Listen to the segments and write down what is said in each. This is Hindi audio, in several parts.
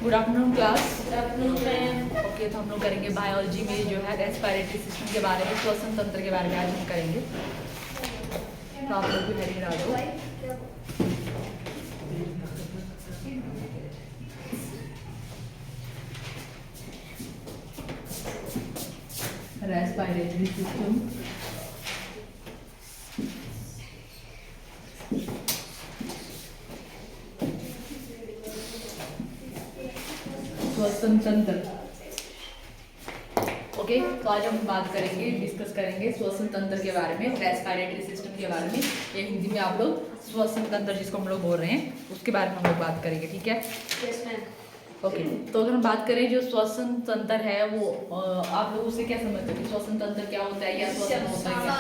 Good afternoon class. Good afternoon ma'am. Okay, तो हम लोग करेंगे बायोलॉजी में जो है रेस्पिरेटरी सिस्टम के बारे में, श्वसन तंत्र के बारे में आज हम करेंगे। तो आप लोग भी हेडिंग डाल दो। रेस्पिरेटरी सिस्टम, श्वसन तंत्र। ओके, तो आज हम बात करेंगे, डिस्कस करेंगे श्वसन तंत्र के बारे में, रेस्पिरेटरी सिस्टम के बारे में। ये हिंदी में आप लोग श्वसन तंत्र जिसको हम लोग बोल रहे हैं उसके बारे में हम लोग बात करेंगे, ठीक है? Yes ma'am. ओके, तो अगर हम बात करें जो श्वसन तंत्र है वो आप लोग उसे क्या समझते हैं कि श्वसन तंत्र क्या होता है या श्वसन होता है क्या?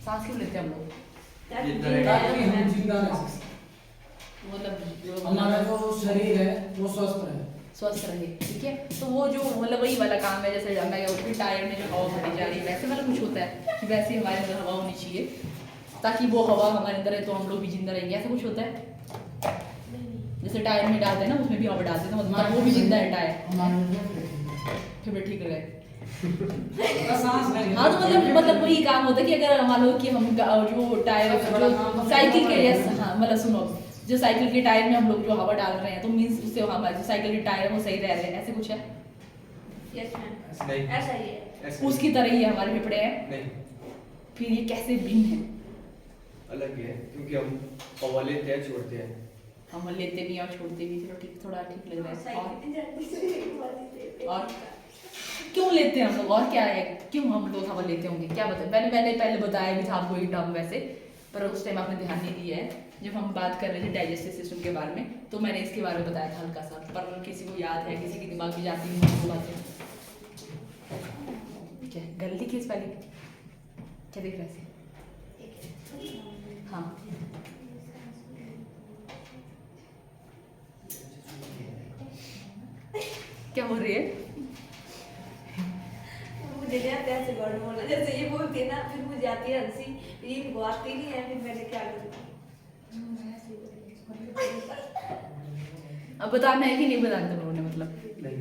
सांस क्यों लेते हैं हम लोग? मतलब जो हमारा जो शरीर है वो स्वस्थ रहे, स्वस्थ रहे, ठीक है? तो वो जो मतलब वही वाला काम है, जैसे मैं उठे टायर में जो हवा भरी जा रही है वैसे वाला कुछ होता है कि वैसे हमारे अंदर हवा होनी चाहिए ताकि वो हवा हमारे अंदर है तो हम लोग भी जिंदा रहेंगे, ऐसा कुछ होता है? जैसे टायर में डालते हैं ना, उसमें भी हवा डालते हैं तो मतलब वो भी जिंदा है टायर, फिर भी ठीक रहे। हाँ, तो मतलब वही काम होता है कि अगर मान लो कि हम जो टायर जो साइकिल के, हाँ मतलब सुनो, जो साइकिल के टायर में हम लोग जो हवा डाल रहे हैं तो मीन्स उससे हमारे जो साइकिल के टायर है वो सही रह रहे हैं, ऐसे कुछ है? यस मैम, ऐसा ही है। उसकी तरह ही हमारे फेफड़े हैं। नहीं, फिर ये कैसे भिन्न है? अलग है क्योंकि हम हवा लेते हैं छोड़ते हैं। हम लेते भी और छोड़ते भी, चलो ठीक, थोड़ा ठीक लग रहा है। और क्यों लेते हैं हम लोग, और क्या है क्यों हम लोग हवा लेते होंगे, क्या बताए? मैंने पहले बताया भी था आपको ये टर्म वैसे, पर उस टाइम आपने ध्यान नहीं दिया है। जब हम बात कर रहे थे डाइजेस्टिव सिस्टम के बारे में तो मैंने इसके बारे में बताया था हल्का सा, पर किसी को याद है, किसी के दिमाग में जाती नहीं वो बातें। क्या गलती किस वाली, क्या देख रहे हैं? हाँ, क्या हो रही है? मुझे नहीं आता ऐसे वर्ड बोलना, जैसे ये बोलती है ना फिर मुझे आती है हंसी, फिर इनको आती नहीं है, फिर मैंने क्या करूँ? अब बताना है कि नहीं बताना तुम लोगों ने, मतलब नहीं,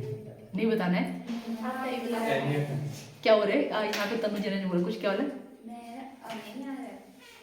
नहीं बताना है? हाँ ये बोला क्या हो रहा है यहाँ पे? तनु जन बोल कुछ, क्या बोला?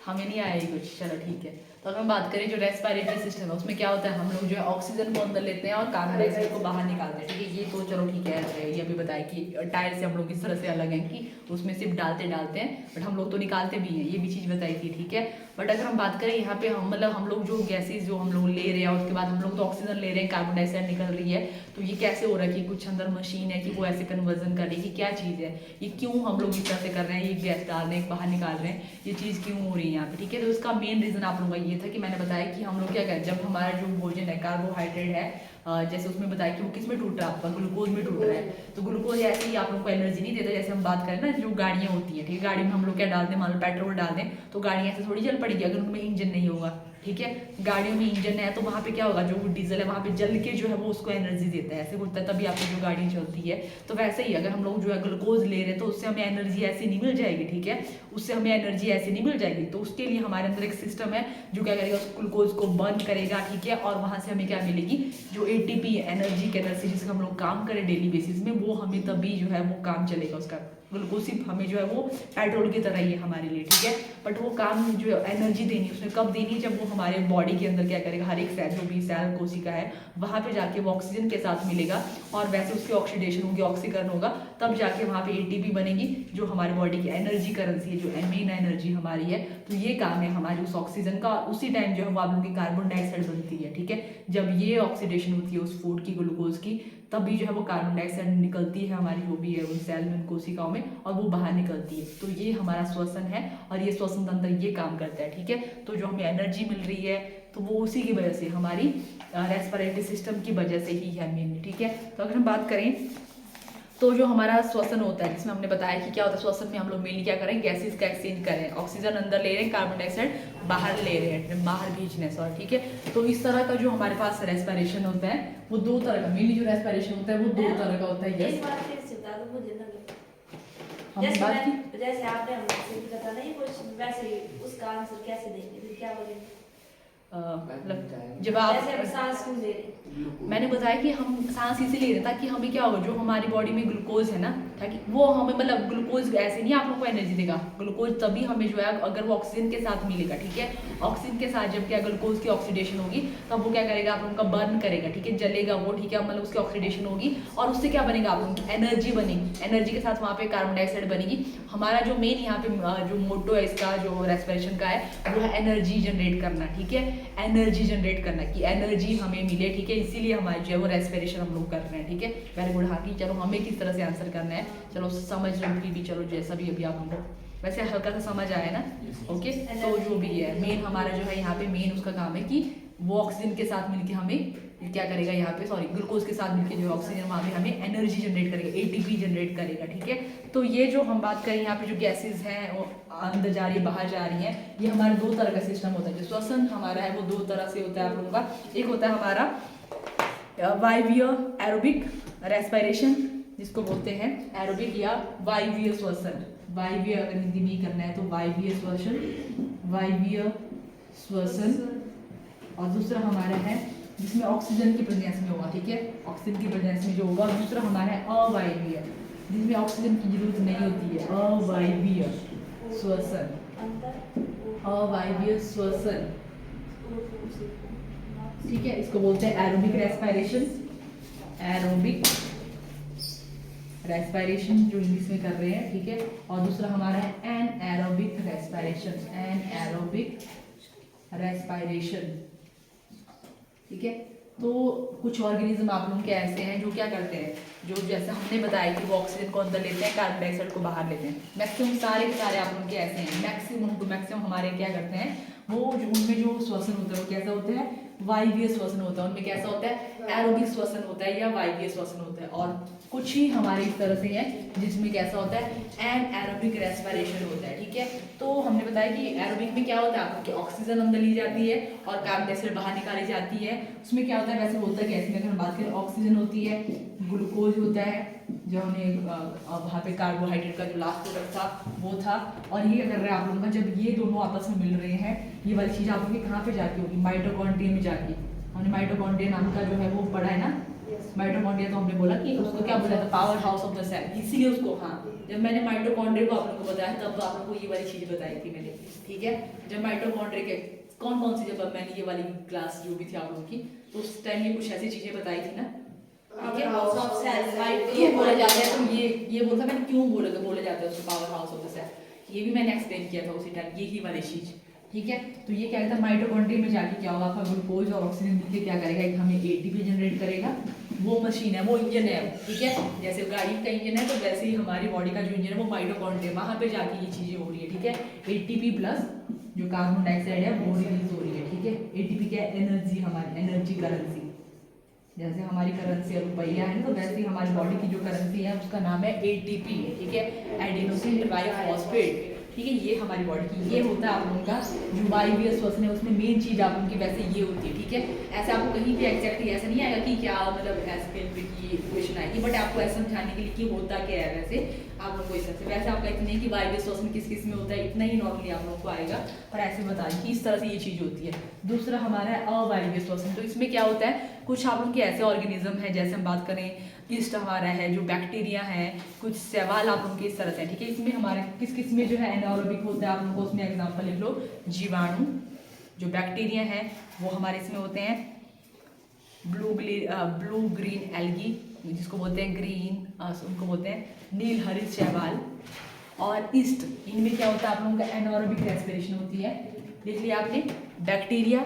हमें नहीं आया ये कुछ, चलो ठीक है। तो अगर हम बात करें जो रेस्पिरेटरी सिस्टम है उसमें क्या होता है, हम लोग जो है ऑक्सीजन को अंदर लेते हैं और कार्बन डाइऑक्साइड को बाहर निकालते हैं, ठीक है? ये तो चलो ठीक है, ये भी बताया कि टायर से हम लोग इस तरह से अलग हैं कि उसमें सिर्फ डालते हैं बट हम लोग तो निकालते भी हैं, ये भी चीज़ बताई थी, ठीक है? बट अगर हम बात करें यहाँ पे हम मतलब हम लोग जो गैसेज जो हम लोग ले रहे हैं उसके बाद हम लोग तो ऑक्सीजन ले रहे हैं, कार्बन डाइऑक्साइड निकल रही है, तो ये कैसे हो रहा है कि कुछ अंदर मशीन है कि वो ऐसे कन्वर्जन कर रही है कि क्या चीज़ है, ये क्यों हम लोग इस तरह से कर रहे हैं, ये गैस डाल रहे हैं बाहर निकाल रहे हैं, ये चीज़ क्यों हो रही है यहाँ पे, ठीक है? तो इसका मेन रीज़न आप लोगों का ये था कि मैंने बताया कि हम लोग क्या करें, जब हमारा जो भोजन है कार्बोहाइड्रेट है, जैसे उसमें बताया कि वो किस में टूट रहा है, आपका ग्लूकोज में टूट रहा है, तो ग्लूकोज ऐसे ही आप लोग को एनर्जी नहीं देता। जैसे हम बात करें ना जो गाड़ियाँ होती हैं, ठीक है? गाड़ी में हम लोग क्या डालते हैं, मान लो पेट्रोल डाल दें तो गाड़ियाँ ऐसे थोड़ी चल पड़ेगी अगर उनमें इंजन नहीं होगा, ठीक है? गाड़ियों में इंजन है तो वहाँ पे क्या होगा, जो डीजल है वहाँ पे जल के जो है वो उसको एनर्जी देता है, ऐसे होता है तभी आपकी जो गाड़ी चलती है। तो वैसे ही अगर हम लोग जो है ग्लूकोज ले रहे हैं तो उससे हमें एनर्जी ऐसी नहीं मिल जाएगी, ठीक है? उससे हमें एनर्जी ऐसी नहीं मिल जाएगी, तो उसके लिए हमारे अंदर एक सिस्टम है जो क्या करेगा, उस ग्लूकोज को बर्न करेगा, ठीक है? और वहाँ से हमें क्या मिलेगी, जो एटीपी एनर्जी के एनर्जी जिससे हम लोग काम करें डेली बेसिस में, वो हमें तभी जो है वो काम चलेगा उसका। ग्लूकोज सिर्फ हमें जो है वो पेट्रोल की तरह ही है हमारे लिए, ठीक है? बट वो काम जो एनर्जी देनी उसमें कब देनी है, जब वो हमारे बॉडी के अंदर क्या करेगा, हर एक सेल जो भी सेल कोशिका है वहाँ पे जाके वो ऑक्सीजन के साथ मिलेगा और वैसे उसकी ऑक्सीडेशन होगी, ऑक्सीकरण होगा, तब जाके वहाँ पे एटीपी बनेगी जो हमारे बॉडी की एनर्जी करेंसी है, जो मेन एनर्जी हमारी है। तो ये काम है हमारे उस ऑक्सीजन का, उसी टाइम जो है वो आप लोगों की कार्बन डाइऑक्साइड बनती है, ठीक है? जब ये ऑक्सीडेशन होती है उस फूड की, ग्लूकोज की, तभी जो है वो कार्बन डाइऑक्साइड निकलती है हमारी जो भी है उन सेल में, उन कोशिकाओं में, और वो बाहर निकलती है। तो ये हमारा श्वसन है और ये श्वसन तंत्र ये काम करता है, ठीक है? तो जो हमें एनर्जी मिल रही है तो वो उसी की वजह से, हमारी रेस्पिरेटरी सिस्टम की वजह से ही है मेनली, ठीक है? तो अगर हम बात करें तो जो हमारा श्वसन होता है जिसमें हमने बताया कि क्या होता है, श्वसन में हम लोग मेनली क्या करें, गैसेस का एक्सचेंज करें, ऑक्सीजन अंदर ले रहे हैं, कार्बन डाइऑक्साइड बाहर ले रहे हैं, बाहर भेजने, सॉरी, ठीक है? तो इस तरह का जो हमारे पास रेस्पिरेशन होता है वो दो तरह का, मेनली जो रेस्पिरेशन होता है वो दो तरह का होता है। एक बार फिर से बता दो मुझे ना, हमने बात की जैसे आपने हमसे पूछा था ना ये क्वेश्चन, वैसे ही उसका आंसर कैसे देंगे, फिर क्या बोलेंगे? मतलब जब आप जैसे हम सांस क्यों ले रहे हैं? मैंने बताया कि हम सांस इसीलिए ले रहे हैं ताकि हमें क्या होगा, जो हमारी बॉडी में ग्लूकोज है ना, ताकि वो हमें मतलब ग्लूकोज ऐसे नहीं आप लोग को एनर्जी देगा, ग्लूकोज तभी हमें जो है अगर वो ऑक्सीजन के साथ मिलेगा, ठीक है। ऑक्सीजन के साथ जब क्या ग्लूकोज की ऑक्सीडेशन होगी तब वो क्या करेगा, आप लोगों का बर्न करेगा, ठीक है, जलेगा वो, ठीक है, मतलब उसकी ऑक्सीडेशन होगी और उससे क्या बनेगा, आप लोगों की एनर्जी बनेगी। एनर्जी के साथ वहाँ पे कार्बन डाइऑक्साइड बनेगी। हमारा जो मेन यहाँ पे जो मोटो है इसका, जो रेस्पिरेशन का है, वो है एनर्जी जनरेट करना, ठीक है, एनर्जी जनरेट करना कि एनर्जी हमें मिले, ठीक है, इसीलिए हमारी जो है वो रेस्पिरेशन हम लोग कर रहे हैं, ठीक है। Very good. हाँ, कि चलो हमें किस तरह से आंसर करना है, चलो समझ रही भी, चलो जैसा भी अभी आप लोगों को वैसे हल्का सा समझ आया ना, ओके। तो जो भी है मेन हमारा जो है यहाँ पे मेन उसका काम है कि वो ऑक्सीजन के साथ मिलके हमें क्या करेगा, यहाँ पे सॉरी ग्लूकोज के साथ मिलके जो ऑक्सीजन वहाँ पे हमें एनर्जी जनरेट करेगा, एटीपी जनरेट करेगा, ठीक है। तो ये जो हम बात करें यहाँ पे जो गैसेज हैं वो अंदर जा रही है बाहर जा रही हैं, ये हमारे दो तरह का सिस्टम होता है। जो श्वसन हमारा है वो दो तरह से होता है आप लोगों का। एक होता है हमारा वायवीय एरोबिक रेस्पिरेशन, जिसको बोलते हैं एरोबिक या वायवीय श्वसन। वायवीय अगर हिंदी में ही करना है तो वायवीय श्वसन, वायवीय श्वसन। और दूसरा हमारा है जिसमें ऑक्सीजन की प्रेजेंस में होगा, ठीक है, ऑक्सीजन की प्रेजेंस में जो होगा। दूसरा हमारा है अवायवीय, जिसमें ऑक्सीजन की जरूरत नहीं होती है, अवायवीय श्वसन, अवायवीय श्वसन, ठीक है। इसको बोलते हैं एरोबिक रेस्पिरेशन, एरोबिक रेस्पिरेशन जो इंग्लिश में कर रहे हैं, ठीक है। और दूसरा हमारा है anaerobic respiration, anaerobic respiration, ठीक है। तो कुछ ऑर्गेनिज्म आप लोगों के ऐसे हैं जो क्या करते हैं, जो जैसे हमने बताया कि वो ऑक्सीजन को अंदर लेते हैं, कार्बन डाइऑक्साइड को बाहर लेते हैं। मैक्सिमम सारे के सारे आप लोगों के ऐसे हैं, मैक्सिमम हमारे क्या करते हैं, वो जो उनमें जो श्वसन होता है वो कैसा होता है, वायवीय श्वसन होता है। उनमें कैसा होता है, एरोबिक श्वसन होता है या वायवीय श्वसन होता है। और कुछ ही हमारे इस तरह से हैं जिसमें कैसा होता है, एन एरोबिक रेस्पिरेशन होता है, ठीक है। तो हमने बताया कि एरोबिक में क्या होता है, आपकी ऑक्सीजन अंदर ली जाती है और कार्बन डाइऑक्साइड बाहर निकाली जाती है। उसमें क्या होता है, वैसे होता है कैसे, अगर हम बात करें ऑक्सीजन होती है, ग्लूकोज होता है, जो हमने वहाँ पे कार्बोहाइड्रेट का जो लास्ट प्रोडक्ट था वो था। और ये कर रहे हैं आप लोगों का, जब ये दोनों आपस में मिल रहे हैं, ये वाली चीज़ आप लोगों की कहाँ पे जाके होगी, माइटोकॉन्ड्रिया में जाके। हमने माइटोकॉन्ड्रिया नाम का जो है वो पढ़ा है ना, माइटोकॉन्ड्रिया। तो हमने बोला कि उसको क्या बोला था, powerhouse of the cell, इसीलिए उसको, हाँ, जब मैंने माइटोकॉन्ड्रिया को आप लोगों को बताया तब तो आप लोगों को ये वाली चीज़ बताई थी मैंने, ठीक है। जब माइटोकॉन्ड्रिया के कौन कौन सी, जब मैंने ये वाली क्लास जो भी थी आप लोगों की, तो उस टाइम ये कुछ ऐसी चीज़ें बताई थी ना, ठीक है। ये बोला जाता है, तो ये बोलता मैंने क्यों बोला जाता है उसको powerhouse of the cell, ये भी मैंने एक्सप्लेन किया था उसी टाइम, यही वाली चीज़, ठीक है। तो ये क्या कहता है, माइटोकॉन्ड्रिया में जाके क्या होगा, आपका ग्लूकोज और ऑक्सीजन मिलकर क्या करेगा, एक हमें एटीपी जनरेट करेगा। वो मशीन है, वो इंजन है, ठीक है। जैसे गाड़ी का इंजन है तो वैसे ही हमारी बॉडी का जो इंजन है वो माइटोकॉन्ड्रिया, वहाँ पे जाके ये चीज़ें हो रही है, ठीक है। एटीपी प्लस जो कार्बन डाइऑक्साइड है वो रिलीज हो रही है, ठीक है। एटीपी क्या है, एनर्जी, हमारी एनर्जी करेंसी। जैसे हमारी करेंसी रुपया है ना, तो वैसे ही हमारी बॉडी की जो करेंसी है उसका नाम है एटीपी, ठीक है, एडिनोसिन ट्राइफॉस्फेट, ठीक है। ये हमारी बॉडी की ये होता है आप लोगों का जो वायवीय श्वसन है, उसमें मेन चीज़ आप लोगों की वैसे ये होती है, ठीक है। ऐसे आपको कहीं भी एग्जैक्टली ऐसा नहीं आएगा कि क्या मतलब ऐसे की क्वेश्चन आएगी, बट आपको ऐसा समझाने के लिए कि होता क्या है, वैसे आप लोगों को इस तरह से, वैसे आपका इतना ही कि वायवीय श्वसन किस किस में होता है इतना ही नॉर्मली आप लोगों को आएगा, पर ऐसे बता दें कि इस तरह से ये चीज़ होती है। दूसरा हमारा है अवायवीय श्वसन, तो इसमें क्या होता है, कुछ आप लोगों के ऐसे ऑर्गेनिज्म है, जैसे हम बात करें ईस्ट हमारा है, जो बैक्टीरिया है, कुछ सवाल आप लोगों के इस तरह से, ठीक है। इसमें हमारे किस किस में जो है एनारोबिक होता है, आप लोगों को उसमें एग्जांपल लिख लो, जीवाणु, जो बैक्टीरिया है वो हमारे इसमें होते हैं ब्लू ग्रीन एल्गी, जिसको बोलते हैं ग्रीन, उनको बोलते हैं नील हरित शैवाल। और ईस्ट, इनमें क्या होता है, आप लोगों का एनारोबिक रेस्पिरेशन होती है, देख लिया आपने, बैक्टीरिया,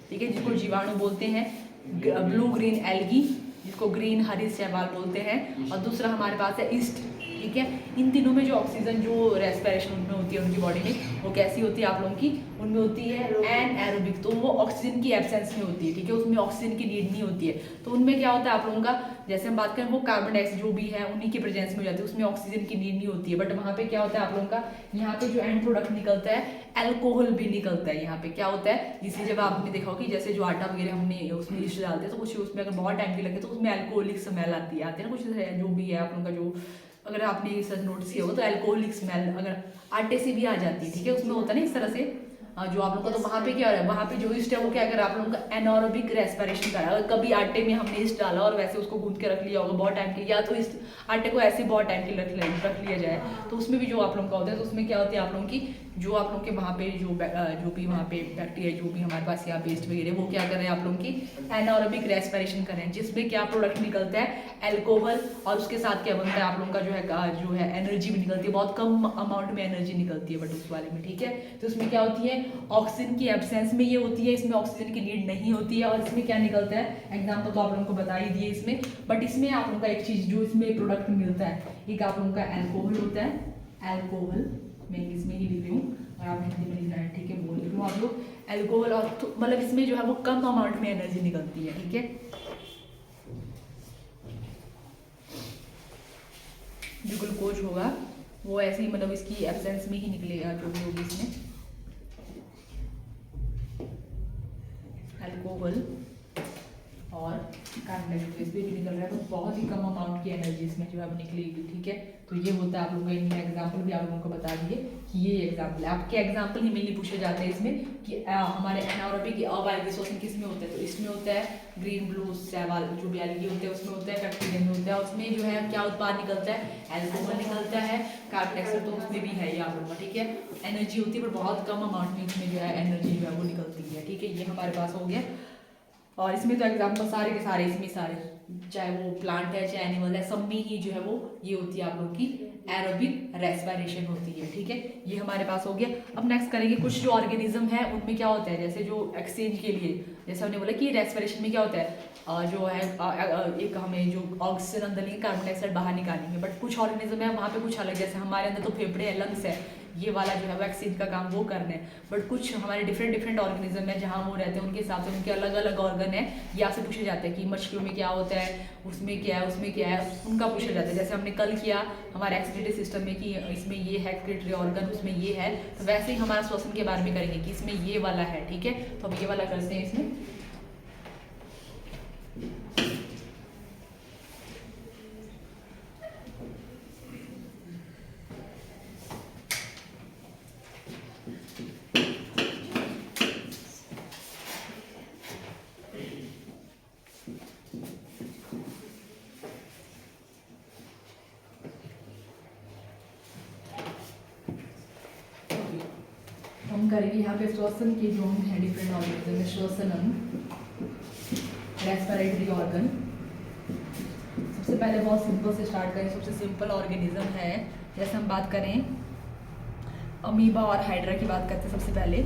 ठीक है, जिसको जीवाणु बोलते हैं, ब्लू ग्रीन एल्गी जिसको ग्रीन हरित शैवाल बोलते हैं, और दूसरा हमारे पास है ईस्ट, ठीक है। इन तीनों में जो ऑक्सीजन जो रेस्पिरेशन उनमें होती है उनकी बॉडी में, वो कैसी होती है आप लोगों की, उनमें होती है एन एरोबिक, तो वो ऑक्सीजन की एब्सेंस में होती है, ठीक है, उसमें ऑक्सीजन की नीड नहीं होती है। तो उनमें क्या होता है आप लोगों का, जैसे हम बात करें वो कार्बन डाइऑक्साइड जो भी है उन्हीं की प्रेजेंस में हो जाती है, उसमें ऑक्सीजन की नीड नहीं होती है। बट वहाँ पे क्या होता है आप लोगों का, यहाँ पे जो एंड प्रोडक्ट निकलता है अल्कोहल भी निकलता है। यहाँ पे क्या होता है, इसी जब आपने देखा हो कि जैसे जो आटा वगैरह हमने उसमें ईस्ट डालते हैं तो कुछ उसमें अगर बहुत टाइम भी लगे तो उसमें अल्कोहलिक स्मेल आती है ना, कुछ जो भी है आप लोगों का, जो अगर आपने ये सच नोटिस किया हो तो अल्कोहलिक स्मेल अगर आटे से भी आ जाती है, ठीक है, उसमें होता है ना इस तरह से जो आप लोगों का, तो वहाँ पे क्या हो रहा है, वहाँ पे जो ईस्ट है वो क्या कर रहा है, आप लोगों का एनारोबिक रेस्पिरेशन कर रहा है। कभी आटे में हमने ईस्ट डाला और वैसे उसको गूंथ के रख लिया होगा बहुत टाइम के लिए, या तो इस आटे को ऐसे बहुत टाइम के लिए रख लिया जाए, तो उसमें भी जो आप लोगों का होता है, तो उसमें क्या होती है आप लोगों की, जो आप लोगों के वहाँ पे जो भी वहाँ पे बैक्टीरिया जो भी हमारे पास यहाँ पेस्ट वगैरह, वो क्या कर रहे हैं आप लोगों की एनारोबिक रेस्पिरेशन कर रहे हैं, जिसमें क्या प्रोडक्ट निकलता है, अल्कोहल, और उसके साथ क्या बनता है आप लोगों का जो है एनर्जी भी निकलती है, बहुत कम अमाउंट में एनर्जी निकलती है बट उस वाले में, ठीक है। तो इसमें क्या होती है, ऑक्सीजन की एब्सेंस में ये होती है, इसमें ऑक्सीजन की नीड नहीं होती है। और इसमें क्या निकलता है, एग्जाम्पल तो आप लोगों को बता ही दिए इसमें, बट इसमें आप लोगों का एक चीज़ जो इसमें प्रोडक्ट मिलता है, एक आप लोगों का अल्कोहल होता है, अल्कोहल मैं इंग्लिश में ही लिख रही हूँ और आप हिंदी में लिख रहे हैं, ठीक है, बोल रही हूँ आप लोग अल्कोहल, और तो मतलब इसमें जो है वो कम अमाउंट में एनर्जी निकलती है, ठीक है। जो ग्लूकोज होगा वो ऐसे ही मतलब इसकी एब्सेंस में ही निकलेगा, जो भी होगी इसमें अल्कोहल और कार्बन डाइऑक्साइड भी निकल रहा है, तो बहुत ही कम अमाउंट की एनर्जी इसमें जो है अब निकलेगी, ठीक है। तो ये होता है आप लोगों का, इनमें एग्जाम्पल भी आप लोगों को बता दिए कि ये एग्जाम्पल है, आपके एग्जाम्पल ही मेनली पूछे जाते हैं इसमें कि हमारे एनारोबिक अवायवीय श्वसन किस में होता है, तो इसमें होता है ग्रीन ब्लू सैवाल जो भी एल्गी होते हैं उसमें होता है, बैक्टीरिया में होता है, उसमें जो है क्या उत्पाद निकलता है, अल्कोहल निकलता है, कार्बन डाइऑक्साइड तो उसमें भी है ये आप लोगों का, ठीक है। एनर्जी होती है पर बहुत कम अमाउंट में इसमें जो है एनर्जी जो है वो निकलती है, ठीक है। ये हमारे पास हो गया, और इसमें तो एग्जाम्पल सारे के सारे इसमें सारे, चाहे वो प्लांट है चाहे एनिमल है, सब में ही जो है वो ये होती है आप लोग की एरोबिक रेस्पिरेशन होती है, ठीक है। ये हमारे पास हो गया। अब नेक्स्ट करेंगे कुछ जो ऑर्गेनिज्म है उनमें क्या होता है, जैसे जो एक्सचेंज के लिए, जैसे हमने बोला कि रेस्पिरेशन में क्या होता है, जो है एक हमें जो ऑक्सीजन अंदर लेंगे, कार्बन डाइऑक्साइड बाहर निकालेंगे, बट कुछ ऑर्गेनिज्म है वहाँ पे कुछ अलग, जैसे हमारे अंदर तो फेफड़े है, लंग्स है, ये वाला जो है वो एक्सचेंज का काम वो करने हैं, बट कुछ हमारे डिफरेंट ऑर्गेनिज्म है जहाँ वो रहते हैं उनके हिसाब से उनके अलग अलग ऑर्गन है, ये आपसे पूछे जाते हैं कि मछलियों में क्या होता है, उसमें क्या है, उसमें क्या है, उनका पूछा जाता है। जैसे हमने कल किया हमारे एक्सक्रीटरी सिस्टम में कि इसमें ये है एक्सक्रीटरी ऑर्गन, उसमें ये है, तो वैसे ही हमारा श्वसन के बारे में करेंगे कि इसमें ये वाला है, ठीक है। तो हम ये वाला करते हैं इसमें, हम करेंगे यहाँ पे श्वसन के जो अंग हैं डिफरेंट ऑर्गेनिज्म, श्वसन अंग, रेस्पिरेटरी ऑर्गन। सबसे पहले बहुत सिंपल से स्टार्ट करें, सबसे सिंपल ऑर्गेनिज्म है, जैसे हम बात करें अमीबा और हाइड्रा की बात करते हैं सबसे पहले,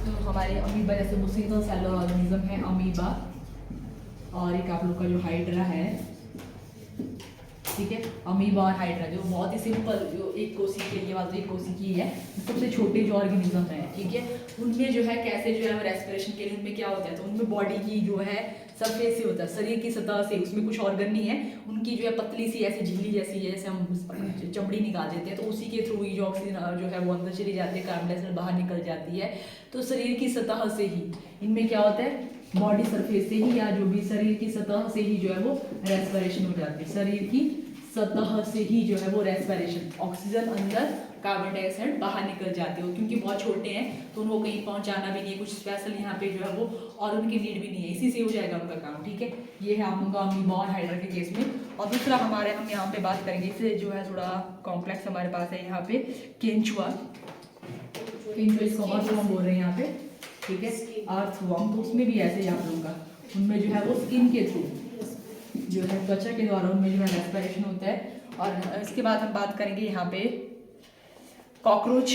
तो हमारे अमीबा जैसे वो सिंगल सेलुलर ऑर्गेनिज्म है अमीबा, और एक आप लोग का जो हाइड्रा है, ठीक है। अमीबा और हाइड्रा जो बहुत ही सिंपल, जो एक कोशिकी है, ये वाला तो एक कोशिकी है, सबसे छोटे जो ऑर्गेनिज्म है, ठीक है। उनमें जो है कैसे जो है रेस्पिरेशन के लिए उनमें क्या होता है, तो उनमें बॉडी की जो है सरफेस से होता है, शरीर की सतह से, उसमें कुछ ऑर्गन नहीं है, उनकी जो है पतली सी ऐसी झिल्ली जैसी है, जैसे हम चमड़ी निकाल देते हैं, तो उसी के थ्रू ही जो ऑक्सीजन जो है वो अंदर चली जाती है, कार्बन डाइऑक्साइड बाहर निकल जाती है। तो शरीर की सतह से ही इनमें क्या होता है, बॉडी सरफेस से ही या जो भी शरीर की सतह से ही जो है वो रेस्पिरेशन हो जाती है, शरीर की सतह से ही जो है वो रेस्पिरेशन, ऑक्सीजन अंदर, कार्बन डाइऑक्साइड बाहर निकल जाते हो, क्योंकि बहुत छोटे हैं तो उनको कहीं पहुंचाना भी नहीं है, कुछ स्पेशल यहाँ पे जो है वो और उनकी नीड भी नहीं है, इसी से हो जाएगा उनका काम, ठीक है। ये है आप लोगों का अमीबा और हाइड्रा के केस में। और दूसरा हमारे हम यहाँ पे बात करेंगे, इससे जो है थोड़ा कॉम्प्लेक्स हमारे पास है यहाँ पे केंचुआ, इसको अर्थवर्म बोल रहे हैं यहाँ पे, ठीक है, अर्थवर्म। तो उसमें भी ऐसे ही आप लोगों का, उनमें जो है वो स्किन के थ्रू जो है त्वचा के द्वारा उनमें जो है रेस्पिरेशन होता है। और इसके बाद हम बात करेंगे यहाँ पे कॉकरोच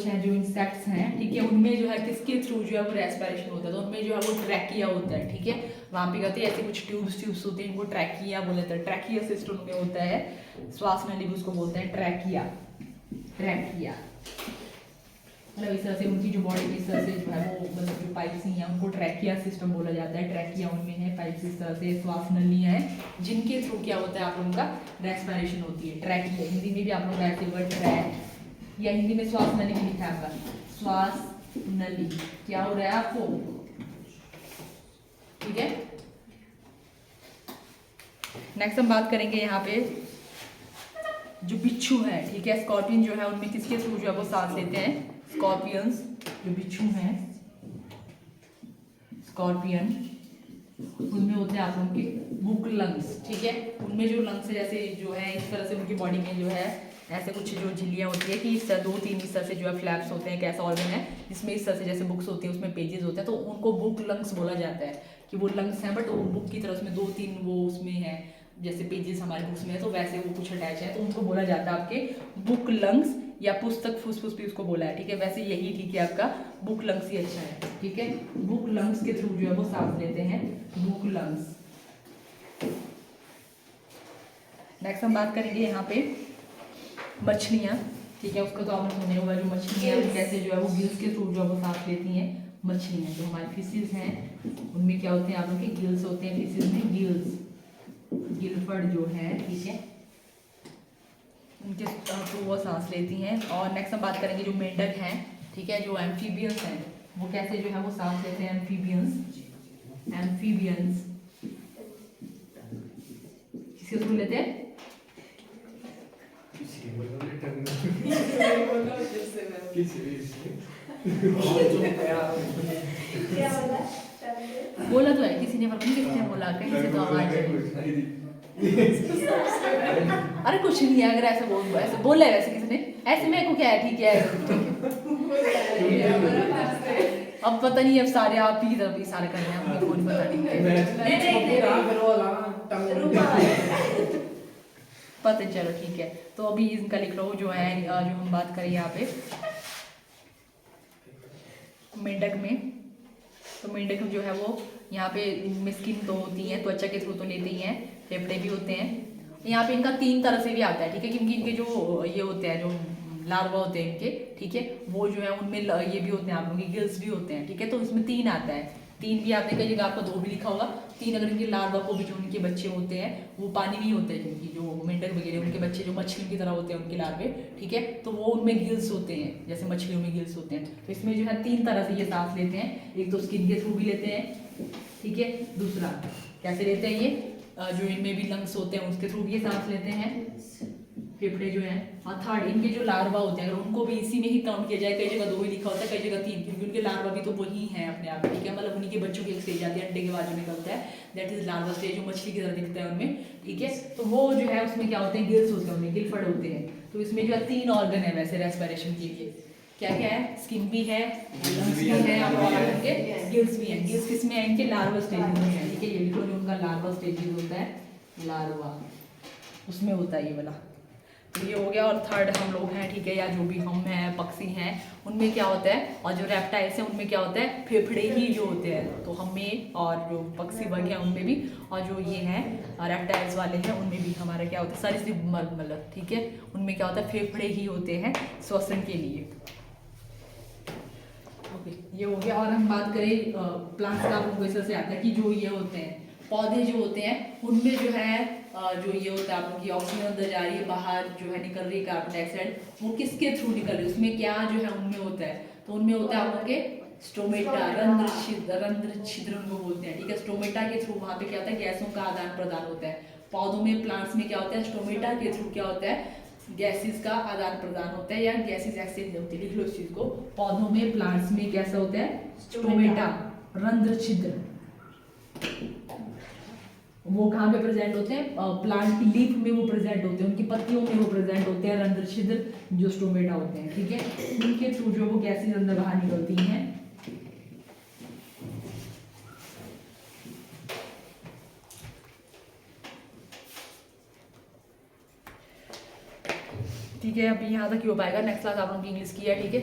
हैं, जो इंसेक्ट्स हैं, ठीक है, उनमें जो है किसके थ्रू जो है वो रेस्पिरेशन होता है, तो उनमें जो है वो ट्रैकिया होता है, ठीक है। वहाँ पे कहते हैं ऐसे कुछ ट्यूब्स होते हैं, इनको ट्रैकिया बोले जाते हैं, ट्रैकिया सिस्टम उनमें होता है, श्वास नली उसको बोलते हैं ट्रैकिया, मतलब इस तरह से उनकी जो बॉडी इस तरह से जो है वो मतलब जो पाइप्स ही हैं उनको ट्रैकिया सिस्टम बोला जाता है, ट्रैकिया उनमें है, पाइप्स इस तरह से श्वास नलियाँ हैं जिनके थ्रू क्या होता है आप लोगों का रेस्पिरेशन होती है, ट्रैकिया। हिंदी में भी आप लोग ऐसे वर्ड ट्रैक, या हिंदी में श्वास नली भी लिखा है आपका, श्वास नली क्या हो रहा है आपको, ठीक है। नेक्स्ट हम बात करेंगे यहाँ पे जो बिच्छू है, ठीक है, स्कॉर्पियन जो है उनमें किसके थ्रू जो है वो सांस लेते हैं? स्कॉर्पियंस जो बिच्छू हैं, स्कॉर्पियन, उनमें होते हैं आप लोगों के बुक लंग्स, ठीक है। उनमें जो लंग्स जैसे जो है इस तरह से उनकी बॉडी में जो है ऐसे कुछ जो झिल्लियाँ होती है कि इस तरह 2-3 इस तरह से जो है फ्लैप्स होते हैं, कैसा ऑर्गन है जिसमें इस तरह से जैसे बुक्स होती है उसमें पेजेस होते हैं, तो उनको बुक लंग्स बोला जाता है कि वो लंग्स हैं, बट वो बुक की तरह उसमें 2-3 वो उसमें है जैसे पेजेस हमारे बुक्स में है, तो वैसे वो कुछ अटैच है, तो उनको बोला जाता है आपके बुक लंग्स या पुस्तक फुसफुस भी उसको बोला है, ठीक है। वैसे यही ठीक है आपका बुक लंग्स ही अच्छा है, ठीक है। बुक लंग्स के थ्रू जो है वो सांस लेते हैं, बुक लंग्स। नेक्स्ट हम बात करेंगे यहाँ पे मछलियाँ, ठीक है, उसका तो आपने सुने होगा, जो मछलियाँ हैं कैसे जो है वो गिल्स के थ्रू जो है वो सांस लेती हैं। मछलियाँ जो हमारी फिशेज हैं उनमें क्या होते हैं आप लोग के गिल्स होते हैं, फिशेज में गिल्स, गिलफर्ड जो है, ठीक है, उनके थ्रू वो सांस लेती हैं। और नेक्स्ट हम बात करेंगे जो मेंढक हैं, ठीक है, जो एम्फीबियंस हैं वो कैसे जो है वो सांस लेते हैं? एम्फीबियंस, एम्फीबियंस किसके थ्रू लेते हैं? क्या बोला? बोला तो है किसी ने, पर किसने बोला? कहीं से तो आवाज है। अरे कुछ नहीं है, अगर ऐसे बोला है वैसे किसी ने, ऐसे मेरे को क्या है, ठीक है, अब पता नहीं, अब सारे आप ही तरफ इशारे कर रहे हैं, हमको नहीं पता नहीं, चलो ठीक है। तो अभी इनका लिख लो जो है, जो हम बात करें यहाँ पे मेंढक में, तो मेंढक जो है वो यहाँ पे इनमें स्किन तो होती है, त्वचा के थ्रू तो लेते ही हैं, फेफड़े भी होते हैं। यहाँ पे इनका 3 तरह से भी आता है, ठीक है, क्योंकि इनके जो ये होते हैं, जो लार्वा होते हैं इनके, ठीक है, वो जो है उनमें ये भी होते हैं आप लोगों के गिल्स भी होते हैं, ठीक है। तो इसमें 3 आता है, 3 भी आते हैं, कई जगह आपको 2 भी लिखा होगा। 3 अगर इनके लार्वा को भी जो उनके बच्चे होते हैं वो पानी में ही होते हैं, क्योंकि जो मेंढक वगैरह उनके बच्चे जो मछली की तरह होते हैं उनके लार्वे, ठीक है, तो वो उनमें गिल्स होते हैं जैसे मछलियों में गिल्स होते हैं। तो इसमें जो है 3 तरह से ये सांस लेते हैं, एक तो स्किन के थ्रू भी लेते हैं, ठीक है, दूसरा कैसे लेते हैं ये, जो इनमें भी लंग्स होते हैं उसके थ्रू भी ये सांस लेते हैं, फेफड़े जो हैं, और थर्ड इनके जो लार्वा होते हैं अगर उनको भी इसी में ही काउंट किया जाए, कई जगह 2 ही लिखा होता है, कई जगह 3, क्योंकि उनके लार्वा भी तो वही हैं अपने आप में, ठीक है, मतलब उन्हीं के बच्चों की एक स्टेज आती है, अंडे के बाद जो निकलता है, दैट इज लार्वा स्टेज, जो मछली की तरह दिखता है उनमें, ठीक है। तो वो जो है उसमें क्या होते हैं, गिल्स होते हैं, उनमें गिलफड़ होते हैं। तो इसमें जो है 3 ऑर्गन है वैसे रेस्पिरेशन के लिए, क्या क्या है, स्किन भी है, लंग्स भी है, और उनके गिल्स भी हैं। गिल्स किस में है, इनके लार्वा स्टेज में है, ठीक है, ये लिखो, जो उनका लार्वा स्टेज होता है, लार्वा उसमें होता है ये वाला। तो ये हो गया। और थर्ड हम लोग हैं, ठीक है, या जो भी हम हैं, पक्षी हैं, उनमें क्या होता है, और जो रेप्टाइल्स हैं उनमें क्या होता है, फेफड़े ही जो होते हैं। तो हमें और जो पक्षी वर्ग हैं उनमें भी, और जो ये हैं रेप्टाइल्स वाले हैं उनमें भी हमारा क्या होता है, सरीसृप मतलब, ठीक है, उनमें क्या होता है, फेफड़े ही होते हैं श्वसन के लिए। ओके, ये हो गया। और हम बात करें प्लांट्स का, आपको वैसे से आता है कि जो ये होते हैं पौधे जो होते हैं उनमें जो है जो ये होता है आप लोग की ऑक्सीजन अंदर जा रही है, बाहर जो है निकल रही है कार्बन डाइऑक्साइड, वो किसके थ्रू निकल रही है, उसमें क्या जो है उनमें होता है, तो उनमें होता है आप लोग के स्टोमेटा, रंध्र छिद्र उनको बोलते हैं, ठीक है। स्टोमेटा के थ्रू वहाँ पे क्या होता है, गैसों का आदान प्रदान होता है। पौधों में, प्लांट्स में क्या होता है, स्टोमेटा के थ्रू क्या होता है, गैसेस का आदान प्रदान होता है, या गैसेस एक्सचेंज होती है, लिख लो इस चीज को। पौधों में, प्लांट्स में कैसा होता है, स्टोमेटा, रंध्र छिद्र, वो कहाँ पे प्रेजेंट होते हैं, प्लांट की लीफ में वो प्रेजेंट होते हैं, उनकी पत्तियों में वो प्रेजेंट होते हैं, रंध्र छिद्र जो स्टोमेटा होते हैं, ठीक है। उनके थ्रू जो वो गैसेस अंदर बाहर निकलती हैं। ठीक है, अभी यहाँ तक ही हो पाएगा, नेक्स्ट क्लास आप लोगों की इंग्लिश की है, ठीक है।